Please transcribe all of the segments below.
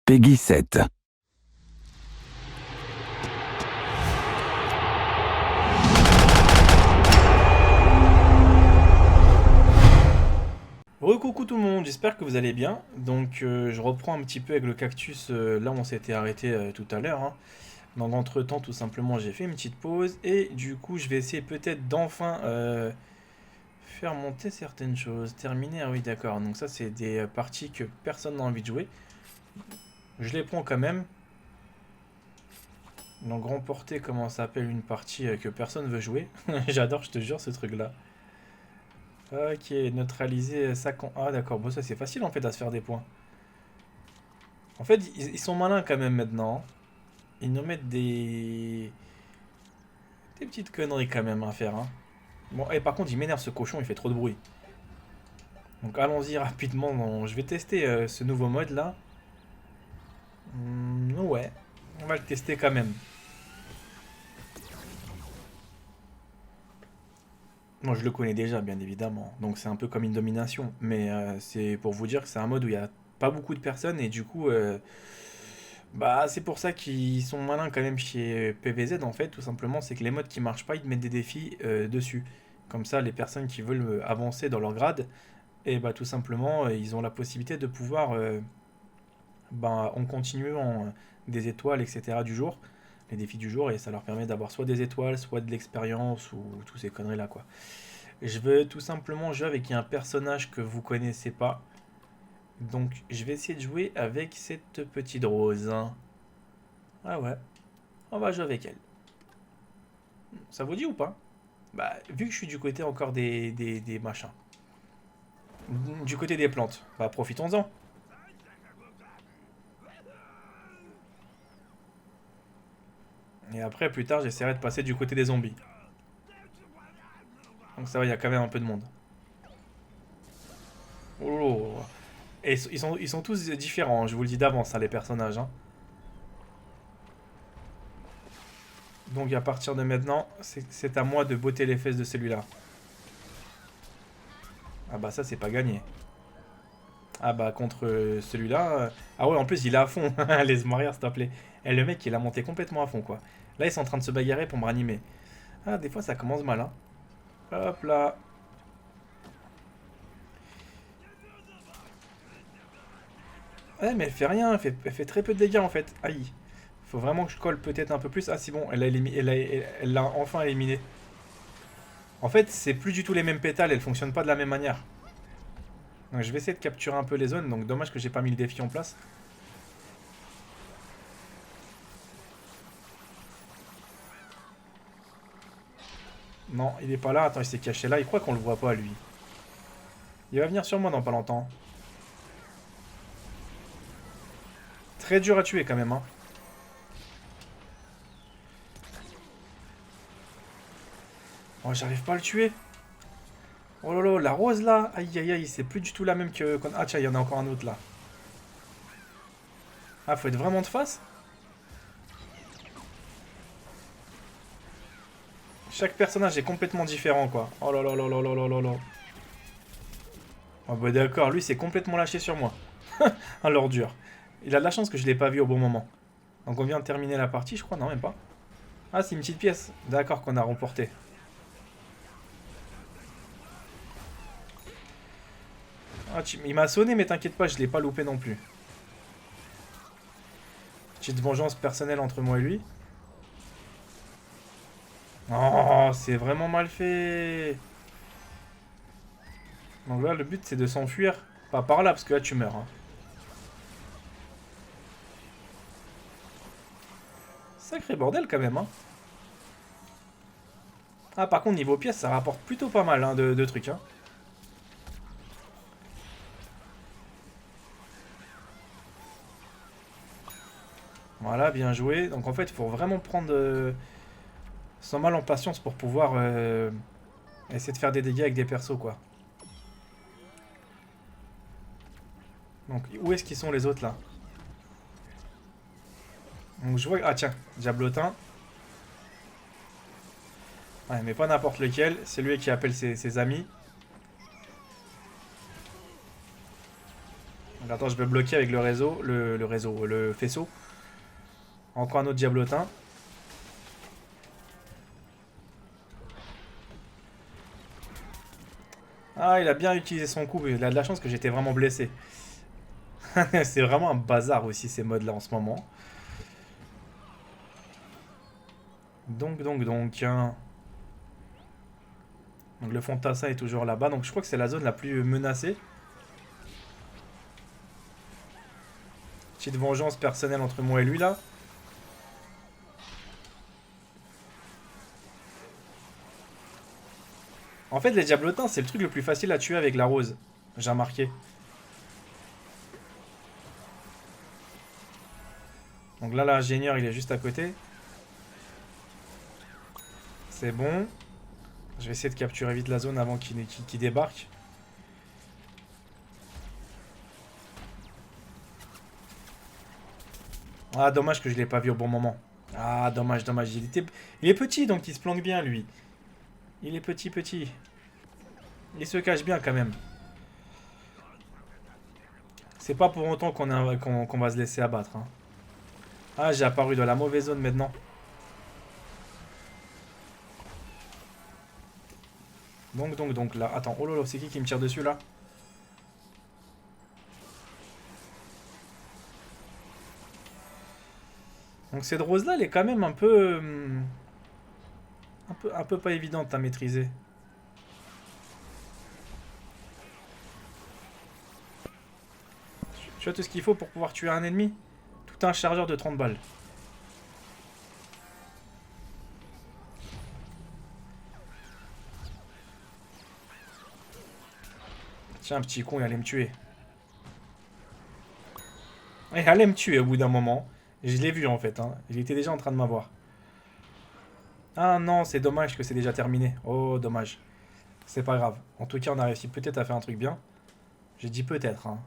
Peggy 7. Recoucou tout le monde, j'espère que vous allez bien. Donc je reprends un petit peu avec le cactus là où on s'était arrêté tout à l'heure, hein. Donc entre-temps tout simplement j'ai fait une petite pause et du coup je vais essayer peut-être d'enfin faire monter certaines choses. Terminer, ah oui d'accord, donc ça c'est des parties que personne n'a envie de jouer. Je les prends quand même. Donc remporter comment ça s'appelle une partie que personne veut jouer. J'adore, je te jure ce truc là. Ok, neutraliser ça. Ah d'accord, bon ça c'est facile en fait à se faire des points. En fait, ils sont malins quand même maintenant, hein. Ils nous mettent des petites conneries quand même à faire, hein. Bon, et par contre, il m'énerve ce cochon, il fait trop de bruit. Donc allons-y rapidement. Je vais tester ce nouveau mode là. Ouais, on va le tester quand même. Moi, je le connais déjà, bien évidemment. Donc c'est un peu comme une domination. Mais c'est pour vous dire que c'est un mode où il n'y a pas beaucoup de personnes et du coup, bah, c'est pour ça qu'ils sont malins quand même chez PVZ en fait, tout simplement, c'est que les modes qui marchent pas, ils te mettent des défis dessus. Comme ça, les personnes qui veulent avancer dans leur grade, et bah tout simplement, ils ont la possibilité de pouvoir, bah, en continuant des étoiles, etc. du jour, les défis du jour, et ça leur permet d'avoir soit des étoiles, soit de l'expérience, ou tous ces conneries là quoi. Je veux tout simplement jouer avec un personnage que vous connaissez pas, donc je vais essayer de jouer avec cette petite rose, hein. Ah ouais, on va jouer avec elle. Ça vous dit ou pas? Bah, vu que je suis du côté encore des machins, du côté des plantes, bah profitons-en. Et après, plus tard, j'essaierai de passer du côté des zombies. Donc ça va, il y a quand même un peu de monde. Oh. Et ils sont tous différents, hein, je vous le dis d'avance, hein, les personnages, hein. Donc à partir de maintenant, c'est à moi de botter les fesses de celui-là. Ah bah ça, c'est pas gagné. Ah bah contre celui-là... Ah ouais, en plus, il est à fond. Les Maria, s'il te plaît. Et le mec, il a monté complètement à fond, quoi. Là, ils sont en train de se bagarrer pour me ranimer. Ah, des fois, ça commence mal, hein. Hop là. Ouais, mais elle fait rien, elle fait très peu de dégâts en fait. Aïe. Faut vraiment que je colle peut-être un peu plus. Ah, c'est bon, elle l'a enfin éliminé. En fait, c'est plus du tout les mêmes pétales, elles fonctionnent pas de la même manière. Donc, je vais essayer de capturer un peu les zones. Donc, dommage que j'ai pas mis le défi en place. Non, il est pas là. Attends, il s'est caché là. Il croit qu'on le voit pas, lui. Il va venir sur moi dans pas longtemps. Très dur à tuer quand même, hein. Oh, j'arrive pas à le tuer. Oh là là, la rose là. Aïe aïe aïe, c'est plus du tout la même que. Ah, tiens, il y en a encore un autre là. Ah, faut être vraiment de face. Chaque personnage est complètement différent, quoi. Oh là là là là là là là là. Oh bah d'accord, lui c'est complètement lâché sur moi. Un l'ordure. Il a de la chance que je l'ai pas vu au bon moment. Donc on vient de terminer la partie, je crois, non même pas. Ah, c'est une petite pièce. D'accord, qu'on a remporté. Ah, il m'a sonné, mais t'inquiète pas, je l'ai pas loupé non plus. Petite vengeance personnelle entre moi et lui. Oh, c'est vraiment mal fait. Donc là, le but c'est de s'enfuir. Pas par là, parce que là tu meurs, hein. Sacré bordel quand même, hein. Ah, par contre, niveau pièces, ça rapporte plutôt pas mal, hein, de trucs, hein. Voilà, bien joué. Donc en fait, il faut vraiment prendre sans mal en patience pour pouvoir essayer de faire des dégâts avec des persos, quoi. Donc où est-ce qu'ils sont les autres là? Donc je vois... Ah tiens, Diablotin. Ouais, mais pas n'importe lequel. C'est lui qui appelle ses amis. Attends, je vais bloquer avec le réseau, le faisceau. Encore un autre diablotin. Ah, il a bien utilisé son coup. Il a de la chance que j'étais vraiment blessé. C'est vraiment un bazar aussi ces modes là en ce moment. Donc. Donc le Fontassin est toujours là-bas. Donc je crois que c'est la zone la plus menacée. Petite vengeance personnelle entre moi et lui là. En fait les diablotins c'est le truc le plus facile à tuer avec la rose. J'ai remarqué. Donc là l'ingénieur il est juste à côté. C'est bon. Je vais essayer de capturer vite la zone avant qu'il débarque. Ah, dommage que je l'ai pas vu au bon moment. Ah, dommage. Il est petit, donc il se planque bien, lui. Il est petit. Il se cache bien, quand même. C'est pas pour autant qu'on va se laisser abattre. Hein. Ah, j'ai apparu dans la mauvaise zone, maintenant. Donc, là. Attends, oh lolo, c'est qui me tire dessus, là? Donc cette rose-là, elle est quand même un peu... un peu pas évidente à maîtriser. Tu as tout ce qu'il faut pour pouvoir tuer un ennemi? Tout un chargeur de 30 balles. Tiens, un petit con, il allait me tuer. Il allait me tuer au bout d'un moment. Je l'ai vu en fait, hein. Il était déjà en train de m'avoir. Ah non, c'est dommage que c'est déjà terminé. Oh, dommage. C'est pas grave. En tout cas, on a réussi peut-être à faire un truc bien. J'ai dit peut-être, hein.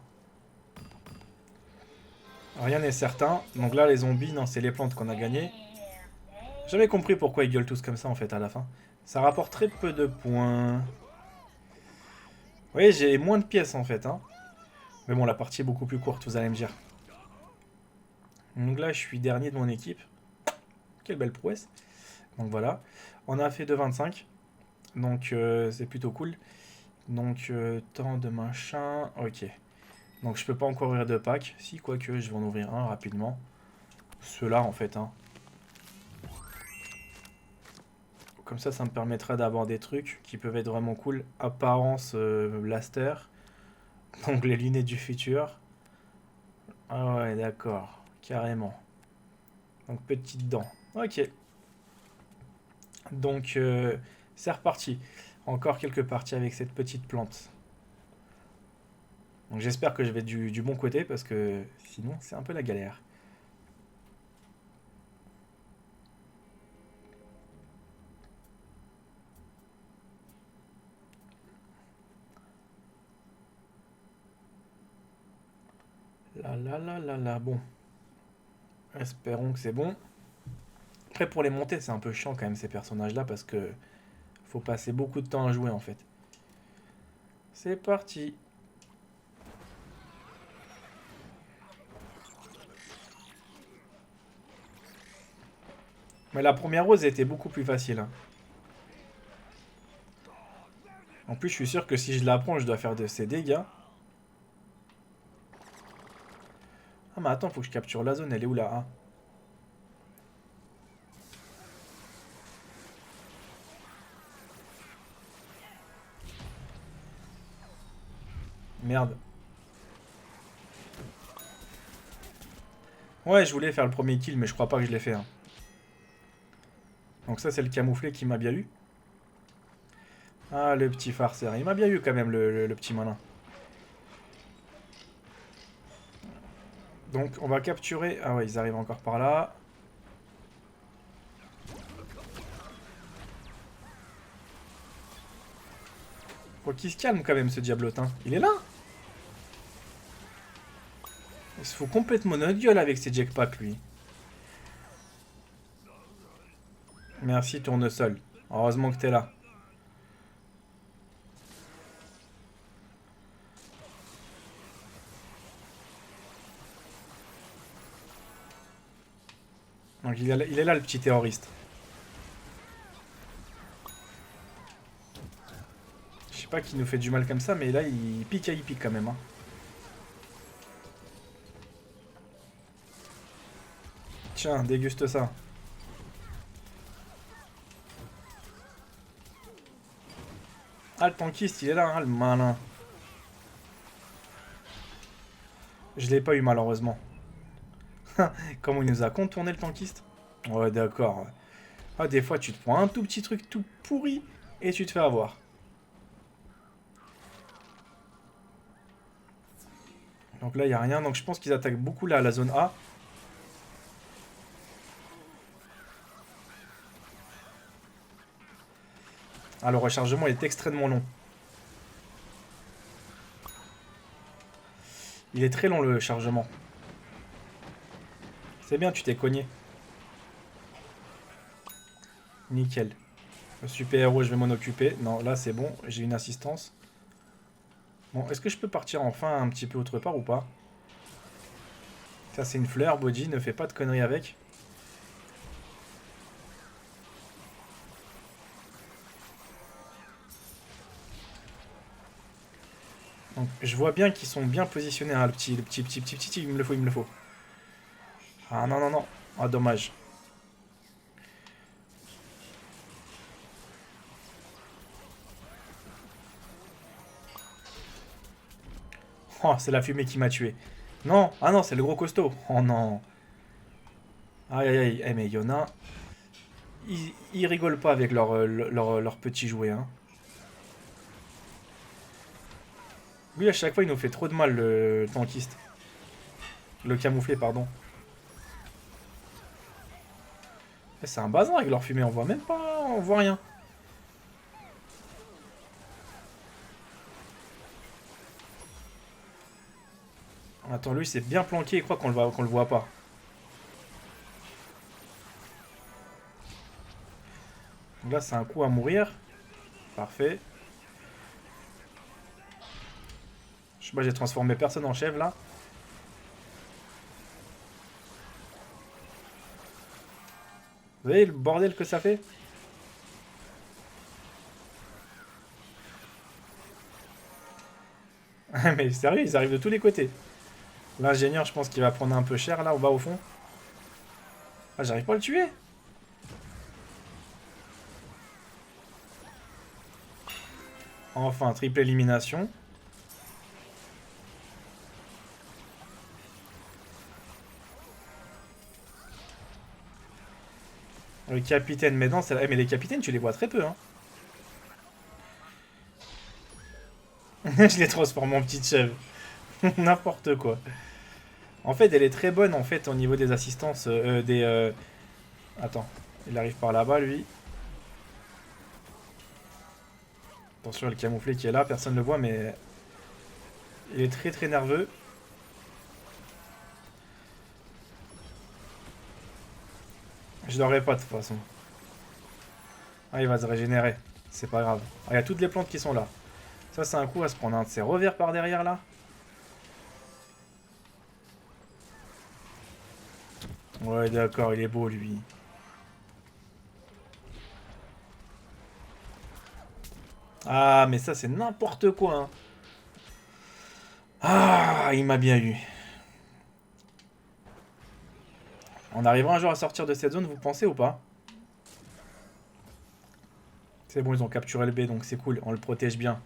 Rien n'est certain. Donc là, les zombies, non, c'est les plantes qu'on a gagné. J'avais compris pourquoi ils gueulent tous comme ça en fait à la fin. Ça rapporte très peu de points. Vous voyez, j'ai moins de pièces en fait, hein. Mais bon, la partie est beaucoup plus courte, vous allez me dire. Donc là, je suis dernier de mon équipe. Quelle belle prouesse. Donc voilà. On a fait 2,25. Donc c'est plutôt cool. Donc temps de machin. Ok. Donc je peux pas encore ouvrir de pack. Si, quoique, je vais en ouvrir un rapidement. Ceux-là en fait. Hein. Comme ça me permettra d'avoir des trucs qui peuvent être vraiment cool. Apparence blaster. Donc les lunettes du futur. Ah ouais, d'accord. Carrément. Donc petites dents. Ok. Donc c'est reparti. Encore quelques parties avec cette petite plante. Donc j'espère que je vais du bon côté parce que sinon c'est un peu la galère. Là. Bon. Espérons que c'est bon. Après pour les monter c'est un peu chiant quand même ces personnages là parce que faut passer beaucoup de temps à jouer en fait. C'est parti. Mais la première rose était beaucoup plus facile. Hein. En plus je suis sûr que si je la prends je dois faire de ces dégâts. Ah mais attends, faut que je capture la zone, elle est où là? Ah. Merde. Ouais, je voulais faire le premier kill, mais je crois pas que je l'ai fait. Hein. Donc ça, c'est le camouflé qui m'a bien eu. Ah, le petit farceur. Il m'a bien eu quand même, le petit malin. Donc, on va capturer... Ah ouais, ils arrivent encore par là. Faut qu'il se calme quand même, ce diablotin. Il est là. Il se fout complètement notre gueule avec ses jetpacks, lui. Merci, tournesol. Heureusement que t'es là. Donc il est là le petit terroriste. Je sais pas qui nous fait du mal comme ça, mais là il pique quand même. Hein. Tiens, déguste ça. Ah, le tankiste, il est là, hein, le malin. Je l'ai pas eu malheureusement. Comment il nous a contourné le tankiste? Ouais, d'accord. Ah, des fois, tu te prends un tout petit truc tout pourri et tu te fais avoir. Donc là, il n'y a rien. Donc je pense qu'ils attaquent beaucoup là, la zone A. Ah, le rechargement est extrêmement long. Il est très long le chargement. C'est bien, tu t'es cogné. Nickel. Le super héros, je vais m'en occuper. Non, là c'est bon, j'ai une assistance. Bon, est-ce que je peux partir enfin un petit peu autre part ou pas? Ça c'est une fleur, Body, ne fais pas de conneries avec. Donc je vois bien qu'ils sont bien positionnés, hein, le petit, il me le faut, il me le faut. Ah non, non, non. Ah, dommage. Oh, c'est la fumée qui m'a tué. Non, ah non, c'est le gros costaud. Oh non. Aïe aïe aïe, eh, mais il y en a. Ils rigolent pas avec leur petit jouet. Hein. Lui, à chaque fois, il nous fait trop de mal, le tankiste. Le camouflé, pardon. Eh, c'est un bazar avec leur fumée, on voit même pas, on voit rien. Attends, lui, c'est bien planqué, il croit qu'on le voit pas. Donc là, c'est un coup à mourir. Parfait. Je sais pas, j'ai transformé personne en chèvre, là. Vous voyez le bordel que ça fait? Mais sérieux, ils arrivent de tous les côtés. L'ingénieur, je pense qu'il va prendre un peu cher, là, au bas, au fond. Ah, j'arrive pas à le tuer. Enfin, triple élimination. Le capitaine, mais non, mais les capitaines, tu les vois très peu, hein. Je les transforme en petites chèvres. N'importe quoi. En fait, elle est très bonne, en fait, au niveau des assistances, Attends, il arrive par là-bas, lui. Attention, le camouflé qui est là, personne ne le voit, mais... Il est très très nerveux. Je l'aurai pas, de toute façon. Ah, il va se régénérer. C'est pas grave. Ah, il y a toutes les plantes qui sont là. Ça, c'est un coup à se prendre un de ces revers par derrière, là. Ouais, d'accord, il est beau, lui. Ah, mais ça, c'est n'importe quoi, hein. Ah, il m'a bien eu. On arrivera un jour à sortir de cette zone, vous pensez ou pas? C'est bon, ils ont capturé le B, donc c'est cool, on le protège bien.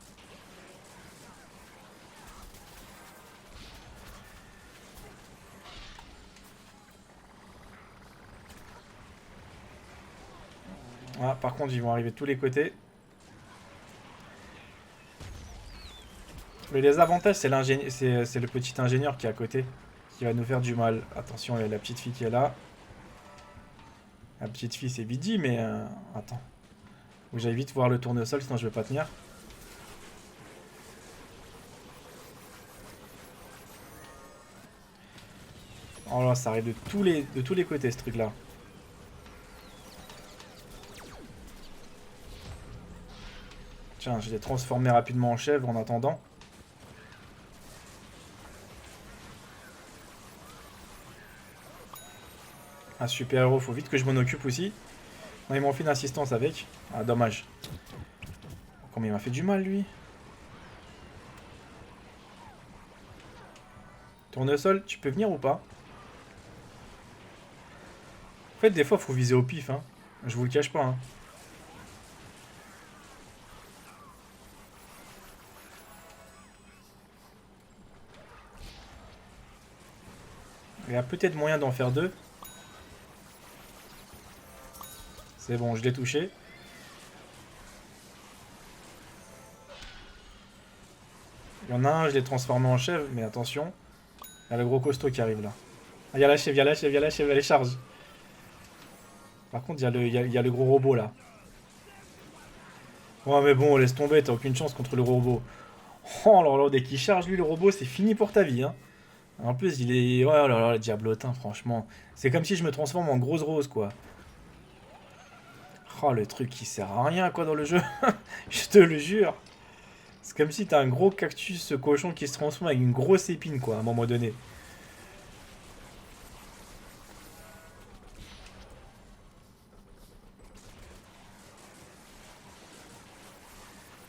Ah, par contre, ils vont arriver de tous les côtés. Mais les avantages, c'est le petit ingénieur qui est à côté, qui va nous faire du mal. Attention, il y a la petite fille qui est là. La petite fille, c'est Vidi, mais... attends. Faut que j'aille vite voir le tournesol, sinon je vais pas tenir. Oh là, ça arrive de tous les côtés, ce truc-là. Tiens, je l'ai transformé rapidement en chèvre en attendant. Un super héros, faut vite que je m'en occupe aussi. Non, ils m'ont fait une assistance avec. Ah, dommage. Combien il m'a fait du mal, lui. Tournesol, tu peux venir ou pas? En fait, des fois, faut viser au pif, hein. Je vous le cache pas, hein. Il y a peut-être moyen d'en faire deux. C'est bon, je l'ai touché. Il y en a un, je l'ai transformé en chèvre, mais attention. Il y a le gros costaud qui arrive là. Ah, il y a la chèvre, il y a la chèvre, il y a la chèvre, elle charge. Par contre, il y a le gros robot là. Ouais, mais bon, laisse tomber, t'as aucune chance contre le robot. Oh là là, dès qu'il charge, lui, le robot, c'est fini pour ta vie, hein. En plus, il est. Oh là là, le diablotin, franchement. C'est comme si je me transforme en grosse rose, quoi. Oh, le truc qui sert à rien, quoi, dans le jeu. Je te le jure. C'est comme si t'as un gros cactus cochon qui se transforme avec une grosse épine, quoi, à un moment donné.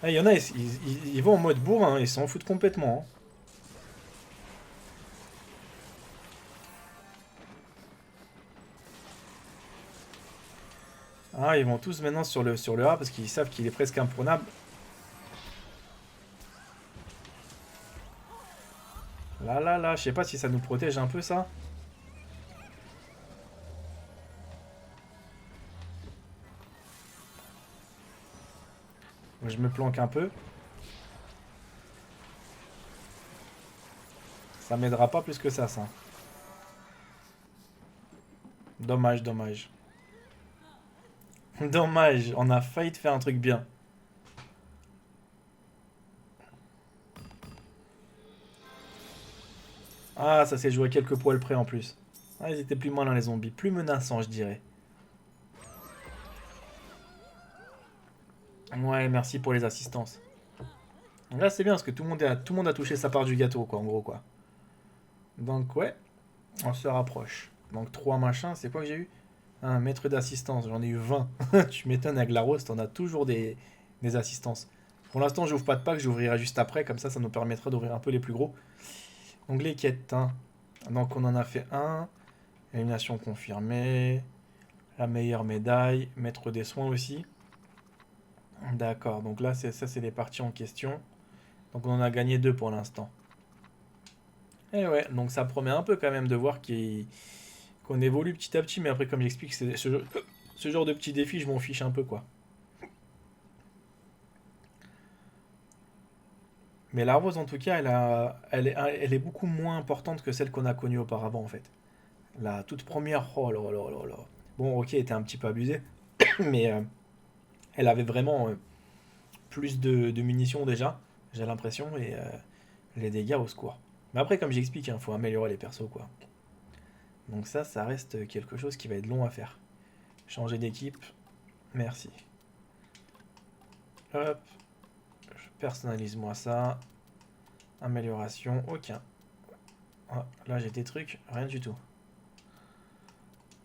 Ah, il y en a, ils vont en mode bourrin, ils s'en foutent complètement, hein. Ah, ils vont tous maintenant sur le A parce qu'ils savent qu'il est presque imprenable. Là, là, là, je sais pas si ça nous protège un peu, ça. Je me planque un peu. Ça m'aidera pas plus que ça. Dommage, dommage. Dommage, on a failli te faire un truc bien. Ah, ça s'est joué à quelques poils près en plus. Ah, ils étaient plus malins les zombies, plus menaçants je dirais. Ouais, merci pour les assistances. Donc là c'est bien parce que tout le monde a touché sa part du gâteau quoi, en gros quoi. Donc ouais, on se rapproche. Donc 3 machins, c'est quoi que j'ai eu? Un maître d'assistance, j'en ai eu 20. Tu m'étonnes avec la rose, t'en as toujours des assistances. Pour l'instant j'ouvre pas de pack, j'ouvrirai juste après, comme ça nous permettra d'ouvrir un peu les plus gros. Donc les quêtes, hein. Donc on en a fait un. Élimination confirmée. La meilleure médaille. Maître des soins aussi. D'accord, donc là, ça, c'est les parties en question. Donc on en a gagné deux pour l'instant. Et ouais, donc ça promet un peu quand même de voir qu'on évolue petit à petit, mais après, comme j'explique, ce genre de petits défis, je m'en fiche un peu, quoi. Mais la rose, en tout cas, elle est beaucoup moins importante que celle qu'on a connue auparavant, en fait. La toute première, oh là là là là. Bon, ok, elle était un petit peu abusée, mais elle avait vraiment plus de munitions déjà, j'ai l'impression, et les dégâts au secours. Mais après, comme j'explique, il faut améliorer les persos, quoi. Donc ça reste quelque chose qui va être long à faire. Changer d'équipe, merci. Hop, personnalise-moi ça. Amélioration, aucun. Ah, là j'ai des trucs, rien du tout.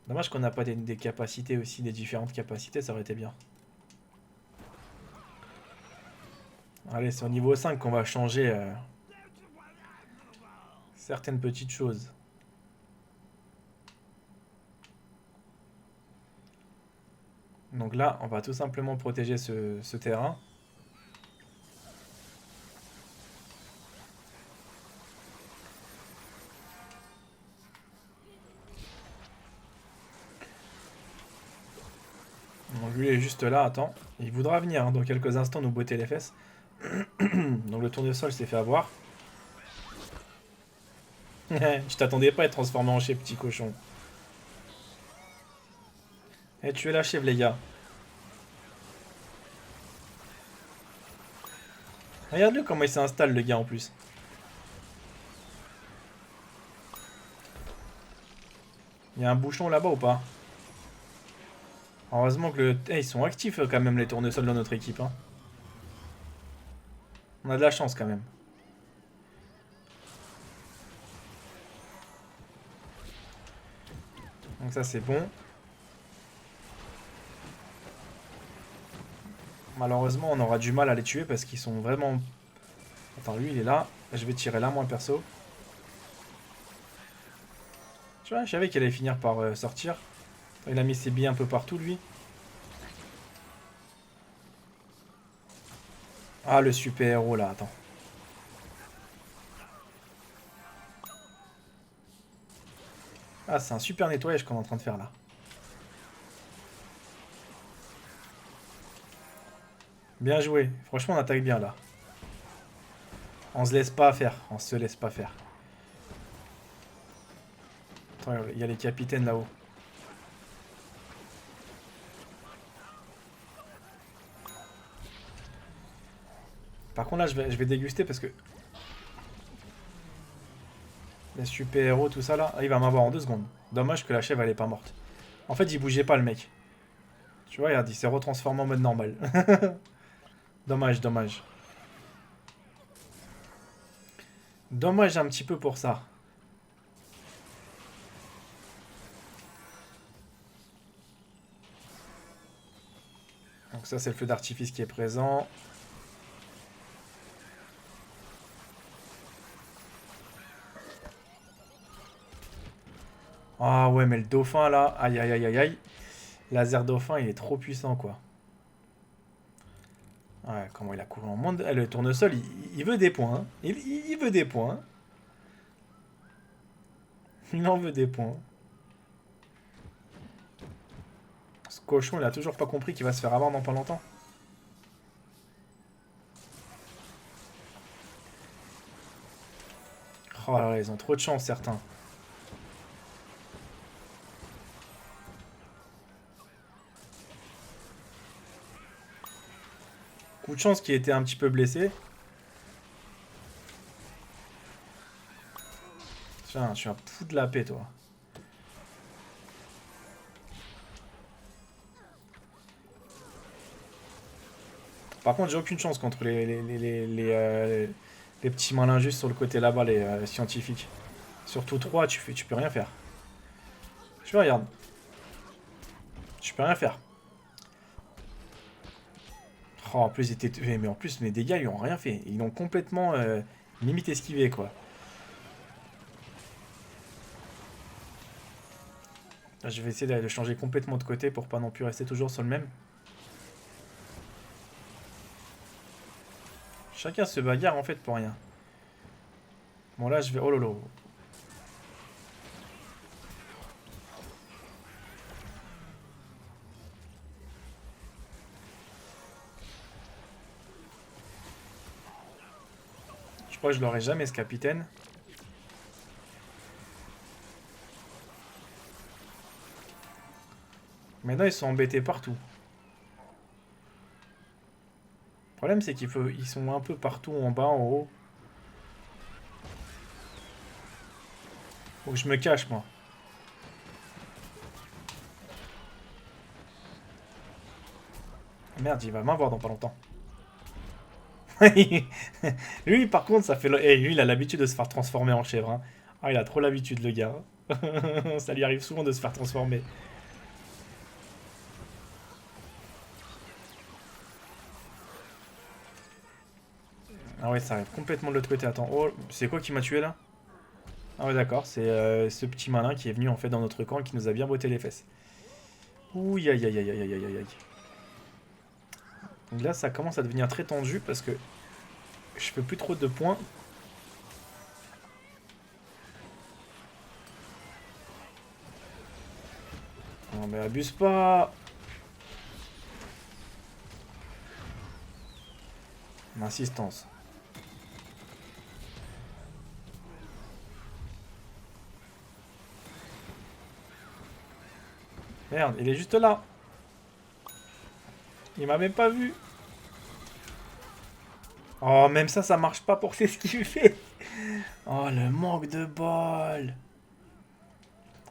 Dommage qu'on n'a pas des capacités aussi, des différentes capacités, ça aurait été bien. Allez, c'est au niveau 5 qu'on va changer certaines petites choses. Donc là, on va tout simplement protéger ce terrain. Donc lui est juste là, attends. Il voudra venir hein, dans quelques instants nous botter les fesses. Donc le tournesol s'est fait avoir. Je t'attendais pas à être transformé en chef, petit cochon. Eh, tu es la chèvre, les gars. Regarde-le comment il s'installe, le gars, en plus. Il y a un bouchon là-bas ou pas? Heureusement que ils sont actifs quand même, les tournesols dans notre équipe. Hein. On a de la chance quand même. Donc ça c'est bon. Malheureusement, on aura du mal à les tuer parce qu'ils sont vraiment... Attends, lui il est là. Je vais tirer là, moi, perso. Tu vois, je savais qu'il allait finir par sortir. Il a mis ses billes un peu partout, lui. Ah, le super-héros, là, attends. Ah, c'est un super nettoyage qu'on est en train de faire, là. Bien joué. Franchement, on attaque bien, là. On se laisse pas faire. On se laisse pas faire. Attends, il y a les capitaines, là-haut. Par contre, là, je vais déguster parce que... Les super-héros, tout ça, là... Ah, il va m'avoir en 2 secondes. Dommage que la chèvre, elle est pas morte. En fait, il bougeait pas, le mec. Tu vois, regarde, il s'est retransformé en mode normal. Dommage, dommage. Dommage un petit peu pour ça. Donc ça, c'est le feu d'artifice qui est présent. Ah ouais, mais le dauphin, là... Aïe, aïe, aïe, aïe, aïe. Laser dauphin, il est trop puissant, quoi. Ouais, comment il a couru en monde. Le tournesol, il veut des points. Hein. Il veut des points. Il en veut des points. Ce cochon, il a toujours pas compris qu'il va se faire avoir dans pas longtemps. Oh là là, ils ont trop de chance, certains. Coup de chance qui était un petit peu blessé. Tiens, je suis un fou de la paix, toi. Par contre, j'ai aucune chance contre les petits malins juste sur le côté là-bas, les scientifiques. Surtout 3, tu peux rien faire. Tu vois, regarde. Tu peux rien faire. Oh, en plus, mais en plus, mes dégâts, ils ont rien fait. Ils l'ont complètement limite esquivé, quoi. Là, je vais essayer de changer complètement de côté pour pas non plus rester toujours sur le même. Chacun se bagarre en fait pour rien. Bon là je vais... Oh lolo. Je crois que je l'aurai jamais ce capitaine. Maintenant ils sont embêtés partout. Le problème c'est qu'ils sont un peu partout en bas, en haut. Faut que je me cache moi. Merde, il va m'avoir dans pas longtemps. Lui par contre ça fait... lui il a l'habitude de se faire transformer en chèvre. Hein. Ah il a trop l'habitude le gars. Ça lui arrive souvent de se faire transformer. Ah ouais ça arrive complètement de l'autre côté. Attends, oh, c'est quoi qui m'a tué là? Ah ouais d'accord, c'est ce petit malin qui est venu en fait dans notre camp et qui nous a bien botté les fesses. Ouh, aïe aïe aïe aïe aïe aïe aïe. Donc là ça commence à devenir très tendu parce que je fais plus trop de points. Non mais abuse pas. Insistance. Merde, il est juste là. Il m'a même pas vu. Oh, même ça marche pas pour ce qu'il fait. Oh, le manque de bol.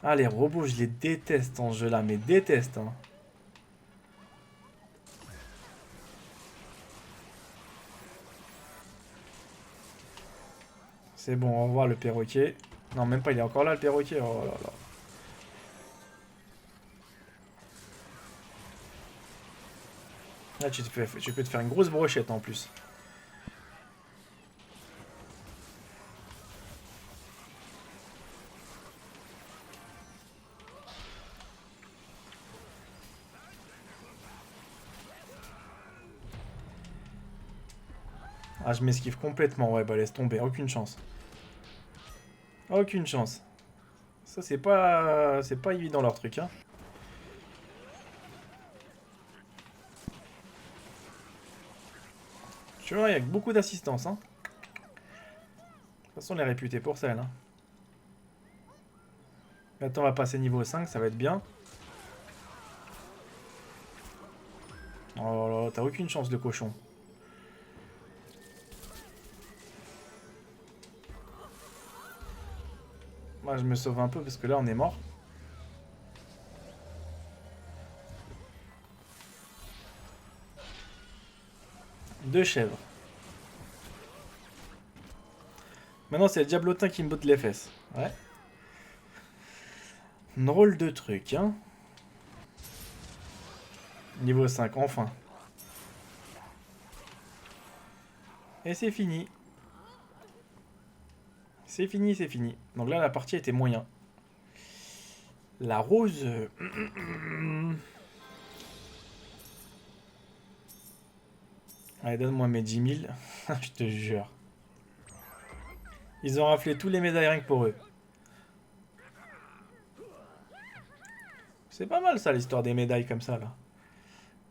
Ah, les robots, je les déteste en jeu là, mais déteste. Hein. C'est bon, on va voir le perroquet. Non, même pas, il est encore là le perroquet. Oh là là. Là, tu peux te faire une grosse brochette en plus. Ah, je m'esquive complètement. Ouais, bah laisse tomber. Aucune chance. Aucune chance. Ça, c'est pas évident leur truc, hein. Tu vois, il y a beaucoup d'assistance, hein. De toute façon, on est réputé pour ça, là. Maintenant, on va passer niveau 5, ça va être bien. Oh là là, t'as aucune chance, le cochon. Moi, je me sauve un peu parce que là, on est mort. Deux chèvres. Maintenant, c'est le diablotin qui me botte les fesses. Ouais. Drôle de truc, hein. Niveau 5, enfin. Et c'est fini. C'est fini, c'est fini. Donc là, la partie était moyen. La rose... Allez, donne-moi mes 10 000. Je te jure. Ils ont raflé tous les médailles rien que pour eux. C'est pas mal ça, l'histoire des médailles comme ça, là.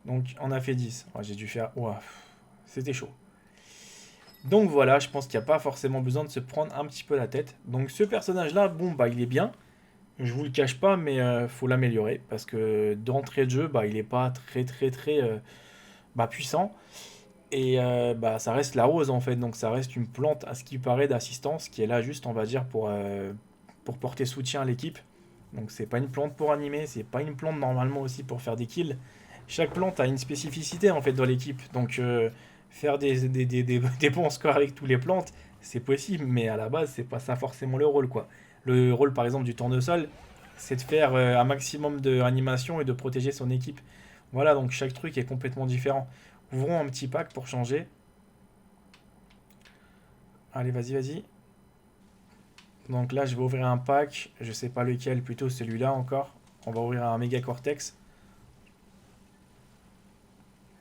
Donc, on a fait 10. Ouais, j'ai dû faire... Ouah, c'était chaud. Donc voilà, je pense qu'il n'y a pas forcément besoin de se prendre un petit peu la tête. Donc ce personnage-là, bon, bah il est bien. Je vous le cache pas, mais faut l'améliorer. Parce que d'entrée de jeu, bah il est pas très bah, puissant. Et bah ça reste la rose en fait. Donc ça reste une plante à ce qui paraît d'assistance qui est là juste, on va dire, pour porter soutien à l'équipe. Donc c'est pas une plante pour animer, c'est pas une plante normalement aussi pour faire des kills. Chaque plante a une spécificité en fait dans l'équipe. Donc faire des bons scores avec toutes les plantes, c'est possible, mais à la base, c'est pas ça forcément le rôle quoi. Le rôle par exemple du tournesol, c'est de faire un maximum de animation et de protéger son équipe. Voilà, donc chaque truc est complètement différent. Ouvrons un petit pack pour changer. Allez, vas-y, vas-y. Donc là, je vais ouvrir un pack. Je sais pas lequel, plutôt celui-là encore. On va ouvrir un méga cortex.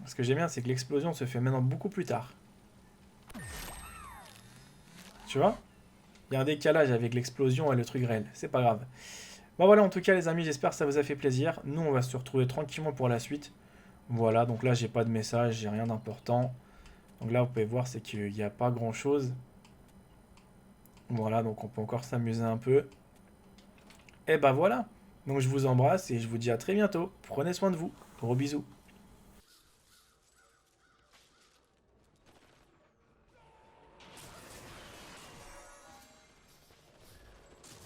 Ce que j'aime bien, c'est que l'explosion se fait maintenant beaucoup plus tard. Tu vois? Il y a un décalage avec l'explosion et le truc réel. C'est pas grave. Bon voilà, en tout cas les amis, j'espère que ça vous a fait plaisir. Nous, on va se retrouver tranquillement pour la suite. Voilà, donc là, j'ai pas de message, j'ai rien d'important. Donc là, vous pouvez voir, c'est qu'il n'y a pas grand-chose. Voilà, donc on peut encore s'amuser un peu. Et bah voilà. Donc je vous embrasse et je vous dis à très bientôt. Prenez soin de vous. Gros bisous.